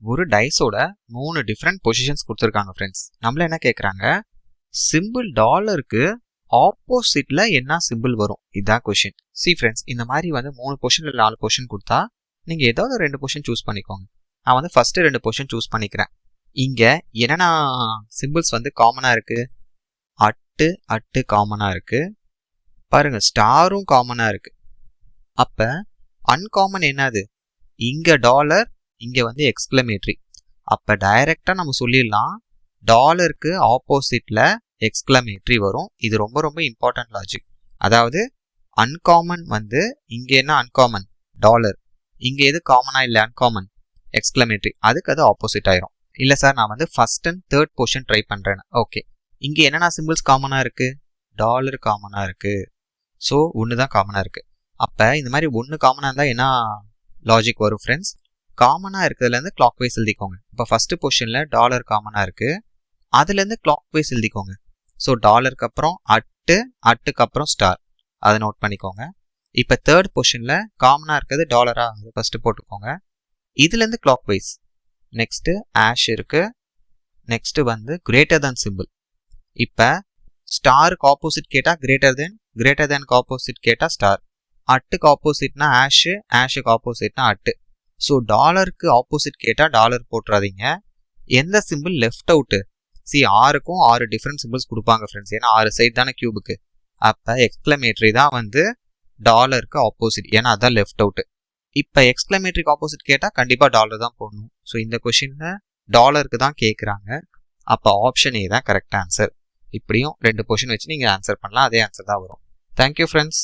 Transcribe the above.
ஒரு டைஸோட 3 different positions கொடுத்துருக்காங்க friends. நம்மள என்ன கேட்குறாங்க, சிம்பிள் டாலருக்கு ஆப்போசிட்ல என்ன சிம்பிள் வரும், இதுதான் கொஷின். சி ஃப்ரெண்ட்ஸ், இந்த மாதிரி வந்து 3 பொசிஷன் இல்லை 4 பொசிஷன் கொடுத்தா நீங்க ஏதாவது 2 பொசிஷன் சூஸ் பண்ணிக்கோங்க. நான் வந்து ஃபர்ஸ்ட் 2 பொசிஷன் சூஸ் பண்ணிக்கிறேன். இங்க என்னென்ன சிம்பிள்ஸ் வந்து காமனா இருக்கு, அட்டு காமனா இருக்கு, பாருங்க ஸ்டாரும் காமனா இருக்கு. அப்ப அன்காமன் என்னது, இங்க டாலர், இங்க வந்து எக்ஸ்கிளமேட்டரி. அப்ப டைரக்டா நம்ம சொல்லிடலாம் டாலருக்கு ஆப்போசிட்ல எக்ஸ்கிளமேட்டரி வரும். இது ரொம்ப ரொம்ப இம்பார்ட்டன்ட் லாஜிக். அதாவது அன்காமன் வந்து இங்க என்ன அன்காமன், டாலர். இங்க எது காமனா இல்லை, அன்காமன், எக்ஸ்கிளமேட்டரி. அதுக்கு அது ஆப்போசிட் ஆயிரும். இல்ல சார், நான் வந்து first and third position try பண்றேன். ஓகே, இங்க என்னென்ன சிம்பிள்ஸ் காமனா இருக்கு, டாலர் காமனா இருக்கு. ஸோ ஒன்று தான் காமனா இருக்கு. அப்ப இந்த மாதிரி ஒன்று காமனா இருந்தா என்ன லாஜிக் வரும் ஃப்ரெண்ட்ஸ், காமனா இருக்கிறதுல இருந்து கிளாக் வைஸ் எழுதிக்கோங்க. இப்போ ஃபர்ஸ்ட் பொசிஷன்ல டாலர் காமனா இருக்கு, அதுல இருந்து கிளாக் வைஸ் எழுதிக்கோங்க. ஸோ டாலருக்கு அப்புறம் அட்டுக்கு அப்புறம் ஸ்டார், அதை நோட் பண்ணிக்கோங்க. இப்போ தேர்ட் பொசிஷன்ல காமனா இருக்கிறது டாலரா, அது ஃபர்ஸ்ட் போட்டுக்கோங்க. இதுல இருந்து கிளாக் வைஸ் நெக்ஸ்ட் ஆஷ் இருக்கு, நெக்ஸ்ட் வந்து கிரேட்டர் தேன் சிம்பிள். இப்ப ஸ்டாருக்கு ஆப்போசிட் கேட்டா கிரேட்டர் தேன் ஆப்போசிட் கேட்டா ஸ்டார், அட்டுக்கு ஆப்போசிட்னா ஆஷுக்கு ஆப்போசிட்னா அட்டு. ஸோ டாலருக்கு ஆப்போசிட் கேட்டா டாலர் போட்டுறாதீங்க. எந்த சிம்பிள் லெஃப்ட் அவுட்டு, சி 6க்கும் 6 டிஃப்ரெண்ட் சிம்பிள்ஸ் கொடுப்பாங்க ஃப்ரெண்ட்ஸ், ஏன்னா 6 சைட் தானே கியூபுக்கு. அப்ப எக்ஸ்கிளமேட்டரி தான் வந்து டாலருக்கு ஆப்போசிட், ஏன்னா அதான் லெஃப்ட் அவுட். இப்ப எக்ஸ்கிளமேட்டரிக்கு ஆப்போசிட் கேட்டா கண்டிப்பா டாலர் தான் போடணும். ஸோ இந்த கொஸ்டின்ல டாலருக்கு தான் கேட்குறாங்க. அப்ப ஆப்ஷன் ஏ தான் கரெக்ட் ஆன்சர். இப்படியும் 2 கொஸ்டின் வச்சு நீங்க ஆன்சர் பண்ணலாம், அதே ஆன்சர் தான் வரும். Thank you friends.